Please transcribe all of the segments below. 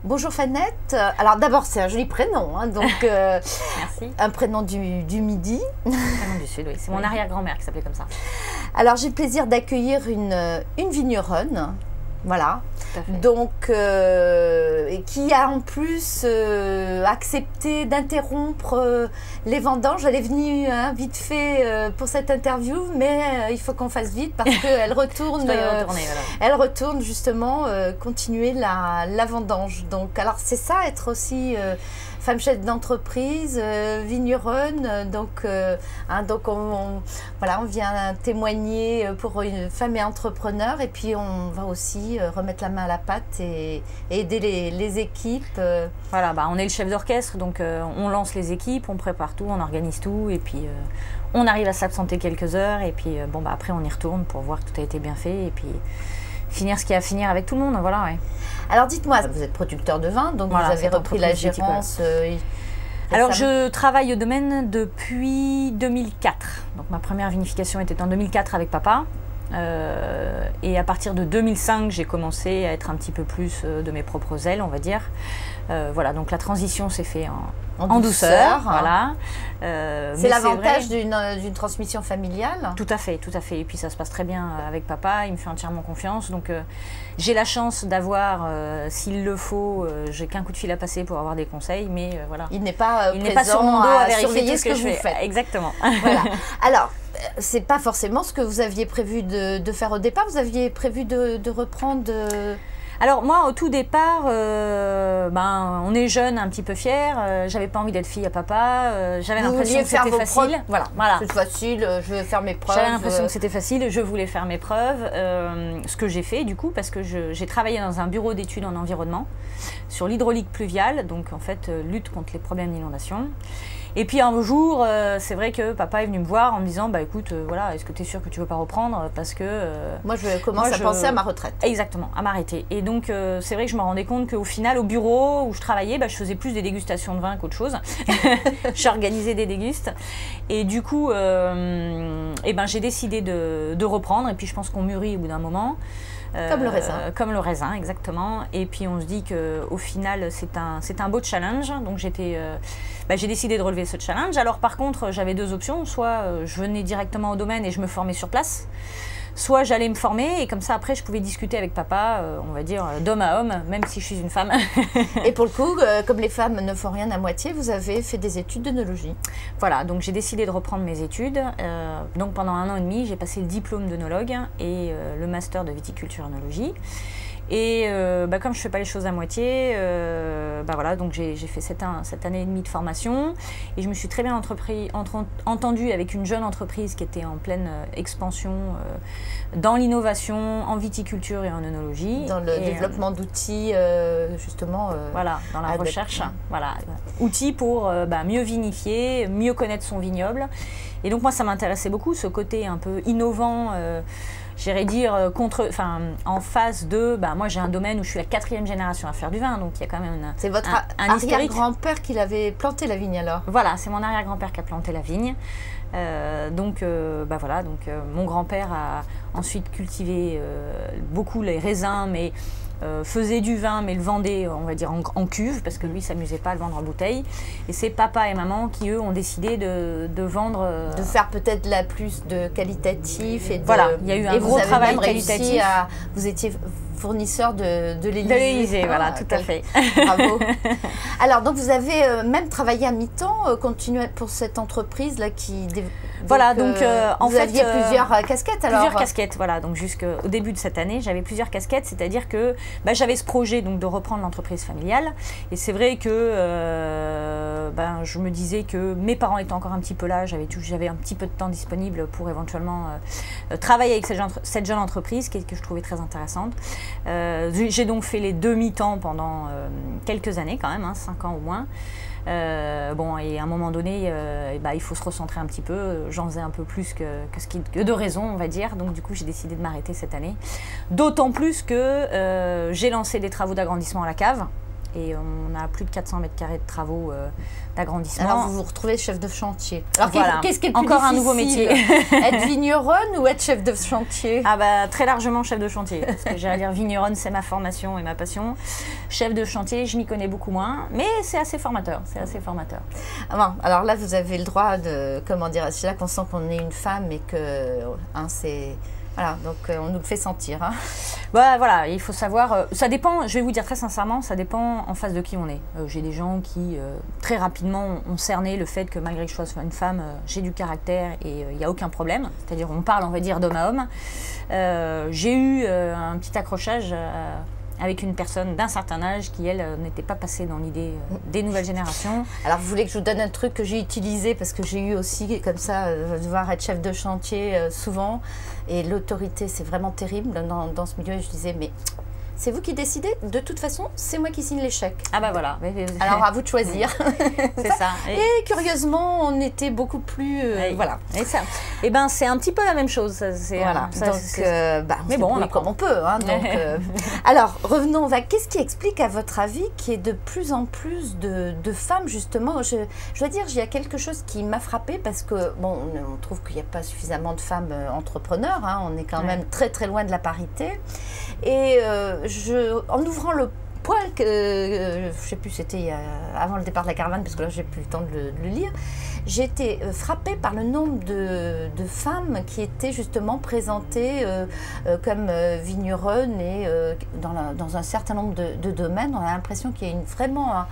Bonjour Fanette. Alors d'abord c'est un joli prénom, hein, donc Merci. Un prénom du Midi. Un prénom du Sud, oui. C'est mon arrière-grand-mère qui s'appelait comme ça. Alors j'ai le plaisir d'accueillir une vigneronne, voilà. Tout à fait. Donc qui a en plus accepté d'interrompre les vendanges. Elle est venue vite fait pour cette interview, mais il faut qu'on fasse vite parce qu'elle retourne. Je dois y retourner, voilà. Elle retourne justement continuer la vendange. Donc alors c'est ça, être aussi femme chef d'entreprise, vigneronne. Donc voilà, on vient témoigner pour une femme et entrepreneur, et puis on va aussi remettre la main à la pâte et aider les équipes. Voilà, on est le chef d'orchestre, donc on lance les équipes, on prépare tout, on organise tout, et puis on arrive à s'absenter quelques heures, et puis après on y retourne pour voir que tout a été bien fait, et puis finir ce qu'il y a à finir avec tout le monde, voilà. Ouais. Alors dites-moi, vous êtes producteur de vin, donc voilà, vous avez repris la gérance. Alors je travaille au domaine depuis 2004, donc ma première vinification était en 2004 avec papa. Et à partir de 2005, j'ai commencé à être un petit peu plus de mes propres ailes, on va dire. Voilà, donc la transition s'est faite en douceur. Voilà. C'est l'avantage d'une transmission familiale. Tout à fait, tout à fait. Et puis ça se passe très bien avec papa, il me fait entièrement confiance. Donc j'ai la chance d'avoir, s'il le faut, j'ai qu'un coup de fil à passer pour avoir des conseils, mais voilà. Il n'est pas sur mon dos à vérifier surveiller tout ce que vous faites. Exactement. Voilà. Alors, c'est pas forcément ce que vous aviez prévu de faire au départ. Vous aviez prévu de reprendre. Alors moi, au tout départ, on est jeune, un petit peu fier. J'avais pas envie d'être fille à papa. J'avais l'impression que c'était facile. Voilà. C'est facile. Je vais faire mes preuves. J'avais l'impression que c'était facile. Je voulais faire mes preuves. Ce que j'ai fait du coup, parce que j'ai travaillé dans un bureau d'études en environnement sur l'hydraulique pluviale, donc en fait lutte contre les problèmes d'inondation. Et puis un jour, c'est vrai que papa est venu me voir en me disant, écoute, voilà, est-ce que tu es sûr que tu veux pas reprendre, parce que moi je commence à penser à ma retraite. Exactement, à m'arrêter. Et donc c'est vrai que je me rendais compte qu'au final, au bureau où je travaillais, je faisais plus des dégustations de vin qu'autre chose. J'organisais des dégustes. Et du coup, j'ai décidé de reprendre. Et puis je pense qu'on mûrit au bout d'un moment. Comme le raisin. Comme le raisin, exactement. Et puis on se dit qu'au final, c'est un beau challenge. Donc j'ai décidé de relever ce challenge. Alors par contre, j'avais deux options. Soit je venais directement au domaine et je me formais sur place. Soit j'allais me former et comme ça après je pouvais discuter avec papa, on va dire d'homme à homme, même si je suis une femme. Et pour le coup, comme les femmes ne font rien à moitié, vous avez fait des études d'œnologie. Voilà, donc j'ai décidé de reprendre mes études. Donc pendant 1 an et demi, j'ai passé le diplôme d'œnologue et le master de viticulture œnologie. Et comme je ne fais pas les choses à moitié, voilà, donc j'ai fait cette année et demie de formation et je me suis très bien entendue avec une jeune entreprise qui était en pleine expansion dans l'innovation, en viticulture et en œnologie. Dans le développement d'outils, justement. Voilà, dans la recherche. Voilà, outils pour mieux vinifier, mieux connaître son vignoble. Et donc moi, ça m'intéressait beaucoup, ce côté un peu innovant. J'irais dire en face de, moi j'ai un domaine où je suis la 4e génération à faire du vin, donc il y a quand même c'est votre arrière-grand-père qui l'avait planté la vigne alors? Voilà, c'est mon arrière-grand-père qui a planté la vigne. Mon grand-père a ensuite cultivé beaucoup les raisins, mais faisait du vin, mais le vendait, on va dire, en cuve, parce que lui, s'amusait pas à le vendre en bouteille. Et c'est papa et maman qui, eux, ont décidé de vendre... de faire peut-être plus de qualitatif. Voilà, il y a eu un gros travail qualitatif. Vous étiez fournisseur de l'Élysée. De l'Élysée, voilà, tout à fait. Bravo. Alors, donc vous avez même travaillé à mi-temps, continué pour cette entreprise-là qui... Voilà, donc en fait... Vous aviez plusieurs casquettes alors? Plusieurs casquettes, voilà. Donc jusqu'au début de cette année, j'avais plusieurs casquettes, c'est-à-dire que j'avais ce projet donc, de reprendre l'entreprise familiale. Et c'est vrai que je me disais que mes parents étaient encore un petit peu là, j'avais un petit peu de temps disponible pour éventuellement travailler avec cette jeune entreprise que je trouvais très intéressante. J'ai donc fait les demi-temps pendant quelques années quand même, 5 ans au moins. Et à un moment donné, il faut se recentrer un petit peu. J'en faisais un peu plus que de raison, on va dire. Donc du coup, j'ai décidé de m'arrêter cette année. D'autant plus que j'ai lancé des travaux d'agrandissement à la cave. et on a plus de 400 mètres carrés de travaux d'agrandissement. Alors vous vous retrouvez chef de chantier. Alors voilà. Qu'est-ce qui est le plus Encore difficile? un nouveau métier. Être vigneronne ou être chef de chantier? Ah bah très largement chef de chantier, parce que j'allais dire vigneronne, c'est ma formation et ma passion. Chef de chantier, je m'y connais beaucoup moins, mais c'est assez formateur, c'est assez formateur. Ah bon, alors là, vous avez le droit de, comment dire, c'est là qu'on sent qu'on est une femme et que, hein, c'est... Voilà, donc on nous le fait sentir. Hein. Bah, voilà, il faut savoir, ça dépend, je vais vous dire très sincèrement, ça dépend en face de qui on est. J'ai des gens qui très rapidement ont cerné le fait que malgré que je sois une femme, j'ai du caractère et il n'y a aucun problème. C'est-à-dire on parle, on va dire, d'homme à homme. J'ai eu un petit accrochage avec une personne d'un certain âge qui, elle, n'était pas passée dans l'idée des nouvelles générations. Alors, vous voulez que je vous donne un truc que j'ai utilisé parce que j'ai eu aussi, comme ça, devoir être chef de chantier souvent. Et l'autorité, c'est vraiment terrible dans ce milieu. Et je disais, mais c'est vous qui décidez. De toute façon, c'est moi qui signe les chèques. Ah bah voilà. Alors, à vous de choisir. C'est ça. Et curieusement, on était beaucoup plus... voilà. Et ça, et ben, c'est un petit peu la même chose. Voilà. Ça, donc, mais bon, on apprend comme on peut. Hein, donc, alors, revenons. Qu'est-ce qui explique, à votre avis, qu'il y ait de plus en plus de femmes, justement? Je dois dire, il y a quelque chose qui m'a frappée parce que, bon, on trouve qu'il n'y a pas suffisamment de femmes entrepreneurs. Hein, on est quand même très, très loin de la parité. Et en ouvrant le poil, je ne sais plus, c'était avant le départ de la caravane, parce que là, j'ai plus le temps de le lire, j'ai été frappée par le nombre de femmes qui étaient justement présentées comme vigneronnes et dans un certain nombre de domaines. On a l'impression qu'il y a vraiment...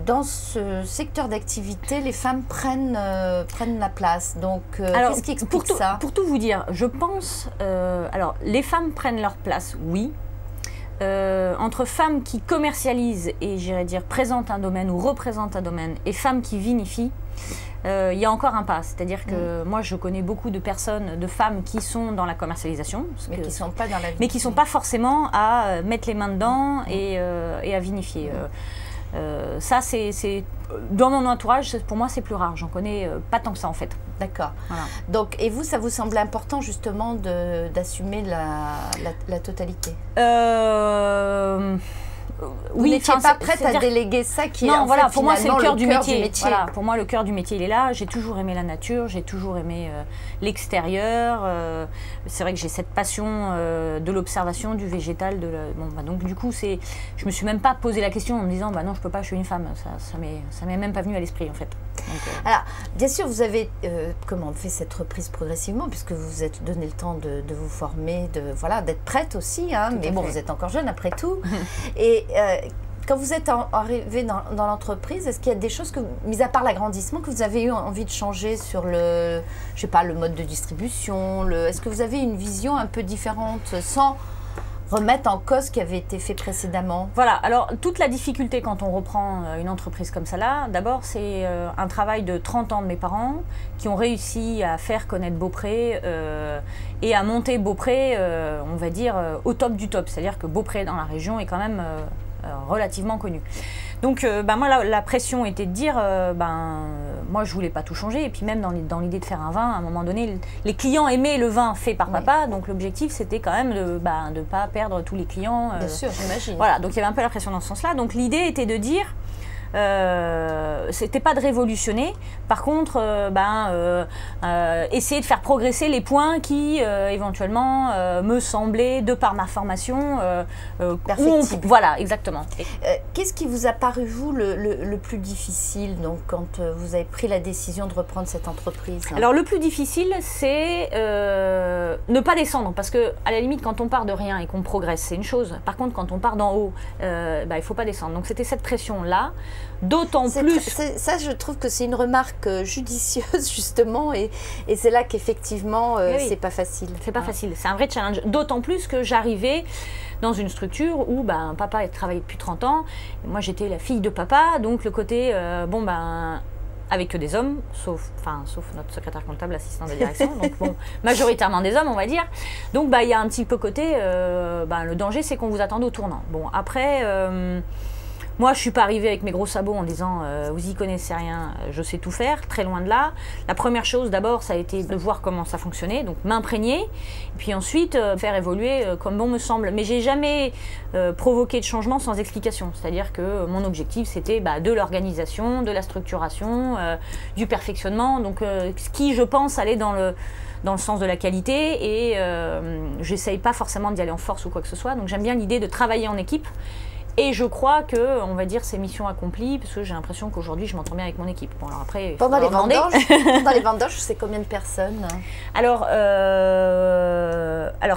dans ce secteur d'activité, les femmes prennent la place. Donc, qu'est-ce qui explique ça? Pour tout vous dire, je pense... alors, les femmes prennent leur place, oui. Entre femmes qui commercialisent et, j'irais dire, présentent un domaine ou représentent un domaine, et femmes qui vinifient, il y a encore un pas. C'est-à-dire que moi, je connais beaucoup de personnes, de femmes qui sont dans la commercialisation. Mais qui ne sont pas dans la vie. Mais qui ne sont pas forcément à mettre les mains dedans et à vinifier. Ça, c'est dans mon entourage, pour moi, c'est plus rare. J'en connais pas tant que ça, en fait. D'accord. Voilà. Donc, et vous, ça vous semble important, justement, d'assumer la totalité? Vous n'étiez pas prête à déléguer ça qui non, est en voilà, fait, pour moi, c'est le cœur du métier. Voilà, pour moi, le cœur du métier, il est là. J'ai toujours aimé la nature, j'ai toujours aimé l'extérieur. C'est vrai que j'ai cette passion de l'observation, du végétal. Donc, du coup, je me suis même pas posé la question en me disant, bah non, je peux pas, je suis une femme. Ça m'est même pas venu à l'esprit, en fait. Donc, alors, bien sûr, vous avez fait cette reprise progressivement, puisque vous vous êtes donné le temps de vous former, d'être prête aussi. Hein, mais bon, vous êtes encore jeune après tout. Et quand vous êtes arrivé dans l'entreprise, est-ce qu'il y a des choses, mis à part l'agrandissement, que vous avez eu envie de changer sur le mode de distribution? Est-ce que vous avez une vision un peu différente, sans remettre en cause ce qui avait été fait précédemment? Voilà, alors toute la difficulté quand on reprend une entreprise comme ça là, d'abord c'est un travail de 30 ans de mes parents qui ont réussi à faire connaître Beaupré et à monter Beaupré, on va dire, au top du top. C'est-à-dire que Beaupré dans la région est quand même relativement connu. Donc moi la pression était de dire moi je voulais pas tout changer, et puis même dans l'idée de faire un vin, à un moment donné les clients aimaient le vin fait par papa, donc l'objectif c'était quand même de pas perdre tous les clients. Bien sûr, j'imagine. Voilà, donc il y avait un peu la pression dans ce sens-là. Donc l'idée était de dire c'était pas de révolutionner, par contre essayer de faire progresser les points qui éventuellement me semblaient, de par ma formation, perfectibles. Voilà, exactement. Qu'est-ce qui vous a paru, vous, le plus difficile, donc, quand vous avez pris la décision de reprendre cette entreprise? Alors le plus difficile, c'est ne pas descendre, parce que à la limite, quand on part de rien et qu'on progresse, c'est une chose. Par contre, quand on part d'en haut, il faut pas descendre. Donc c'était cette pression-là. D'autant plus... Ça, je trouve que c'est une remarque judicieuse, justement, et c'est là qu'effectivement, c'est pas facile. C'est pas facile, c'est un vrai challenge. D'autant plus que j'arrivais dans une structure où papa travaillait depuis 30 ans, moi j'étais la fille de papa, donc le côté, avec que des hommes, sauf notre secrétaire comptable, assistant de direction, donc bon, majoritairement des hommes, on va dire. Donc il y a un petit peu côté, le danger, c'est qu'on vous attende au tournant. Bon, après... Moi, je suis pas arrivée avec mes gros sabots en disant vous y connaissez rien, je sais tout faire, très loin de là. La première chose d'abord, ça a été de voir comment ça fonctionnait, donc m'imprégner, et puis ensuite faire évoluer comme bon me semble. Mais j'ai jamais provoqué de changement sans explication, c'est-à-dire que mon objectif c'était de l'organisation, de la structuration, du perfectionnement, donc ce qui je pense allait dans le sens de la qualité, et j'essaye pas forcément d'y aller en force ou quoi que ce soit, donc j'aime bien l'idée de travailler en équipe. Et je crois que, on va dire, c'est mission accomplie, parce que j'ai l'impression qu'aujourd'hui, je m'entends bien avec mon équipe. Bon, alors après, pendant les vendanges, c'est combien de personnes? Alors,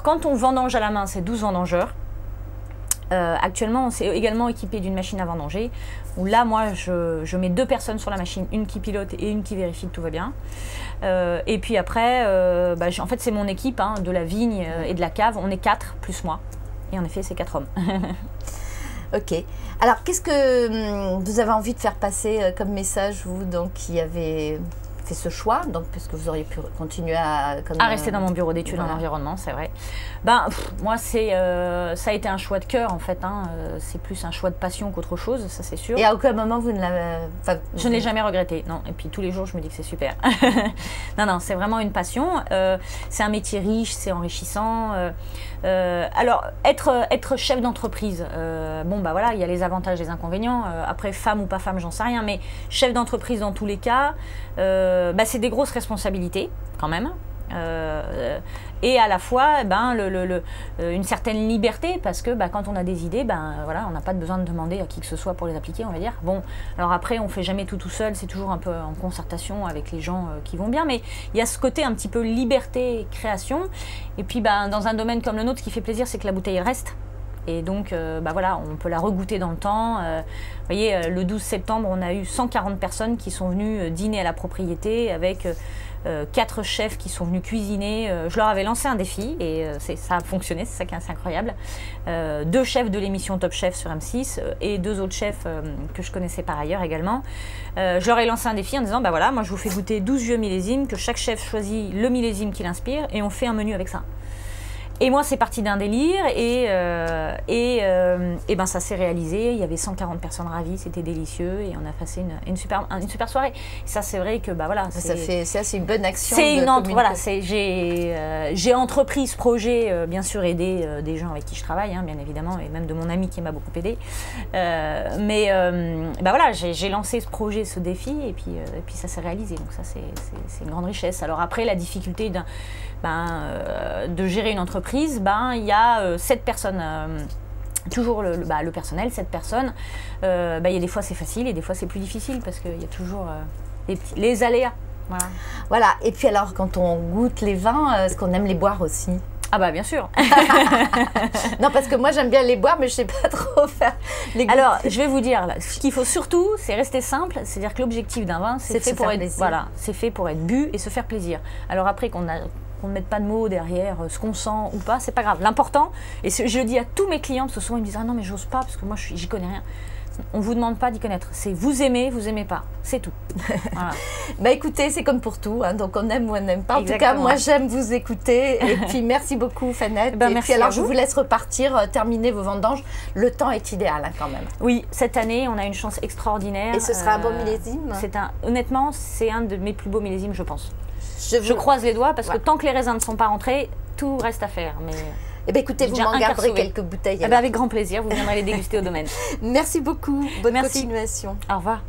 quand on vendange à la main, c'est 12 vendangeurs. Actuellement, on s'est également équipé d'une machine à vendanger, où là, moi, je mets 2 personnes sur la machine, une qui pilote et une qui vérifie que tout va bien. Et puis après, en fait, c'est mon équipe de la vigne et de la cave. On est 4 plus moi. Et en effet, c'est 4 hommes. Ok. Alors, qu'est-ce que vous avez envie de faire passer comme message, vous, donc, qui avez fait ce choix, donc, puisque vous auriez pu continuer à rester dans mon bureau d'études en environnement, c'est vrai. Moi, ça a été un choix de cœur, en fait. C'est plus un choix de passion qu'autre chose, ça c'est sûr. Et à aucun moment, vous ne l'avez... Je ne l'ai jamais regretté, non. Et puis tous les jours, je me dis que c'est super. Non, c'est vraiment une passion. C'est un métier riche, c'est enrichissant. Alors, être chef d'entreprise, il y a les avantages et les inconvénients. Après, femme ou pas femme, j'en sais rien, mais chef d'entreprise dans tous les cas, c'est des grosses responsabilités quand même. Et à la fois une certaine liberté, parce que quand on a des idées, on n'a pas besoin de demander à qui que ce soit pour les appliquer, on va dire. Bon, alors après on fait jamais tout seul, c'est toujours un peu en concertation avec les gens qui vont bien, mais il y a ce côté un petit peu liberté et création. Et puis dans un domaine comme le nôtre, ce qui fait plaisir, c'est que la bouteille reste. Et donc, on peut la regoûter dans le temps. Vous voyez, le 12 septembre, on a eu 140 personnes qui sont venues dîner à la propriété avec 4 chefs qui sont venus cuisiner. Je leur avais lancé un défi et ça a fonctionné, c'est ça qui est assez incroyable. 2 chefs de l'émission Top Chef sur M6 et 2 autres chefs que je connaissais par ailleurs également. Je leur ai lancé un défi en disant, moi je vous fais goûter 12 vieux millésimes, que chaque chef choisit le millésime qui l'inspire et on fait un menu avec ça. Et moi, c'est parti d'un délire et ça s'est réalisé. Il y avait 140 personnes ravies, c'était délicieux et on a passé une super soirée. Et ça, c'est vrai que c'est une bonne action. J'ai entrepris ce projet, bien sûr aidé des gens avec qui je travaille, bien évidemment, et même de mon ami qui m'a beaucoup aidé. J'ai lancé ce projet, ce défi, et puis ça s'est réalisé. Donc ça, c'est une grande richesse. Alors après, la difficulté de gérer une entreprise, il y a 7 personnes, toujours le personnel, 7 personnes. Il y a des fois c'est facile et des fois c'est plus difficile parce qu'il y a toujours les aléas. Voilà, et puis alors quand on goûte les vins, est-ce qu'on aime les boire aussi? Ah bien sûr. Non, parce que moi j'aime bien les boire, mais je sais pas trop faire les goûter. Alors, je vais vous dire, ce qu'il faut surtout, c'est rester simple. C'est-à-dire que l'objectif d'un vin, c'est fait pour être bu et se faire plaisir. Alors après qu'on ne mette pas de mots derrière ce qu'on sent ou pas, c'est pas grave. L'important, et je le dis à tous mes clients, parce que souvent ils me disent « Ah non, mais j'ose pas, parce que moi j'y connais rien ». On ne vous demande pas d'y connaître. C'est vous aimez pas. C'est tout. Voilà. Écoutez, c'est comme pour tout. Donc on aime ou on n'aime pas. En tout cas, moi j'aime vous écouter. Et puis merci beaucoup, Fanette. Et puis alors, je vous laisse repartir, terminer vos vendanges. Le temps est idéal quand même. Oui, cette année, on a une chance extraordinaire. Et ce sera un bon millésime? Honnêtement, c'est un de mes plus beaux millésimes, je pense. Je croise les doigts parce que tant que les raisins ne sont pas rentrés, tout reste à faire. Mais... écoutez, vous m'en garderez quelques bouteilles. Avec grand plaisir, vous viendrez les déguster au domaine. Merci beaucoup. Bonne continuation. Au revoir.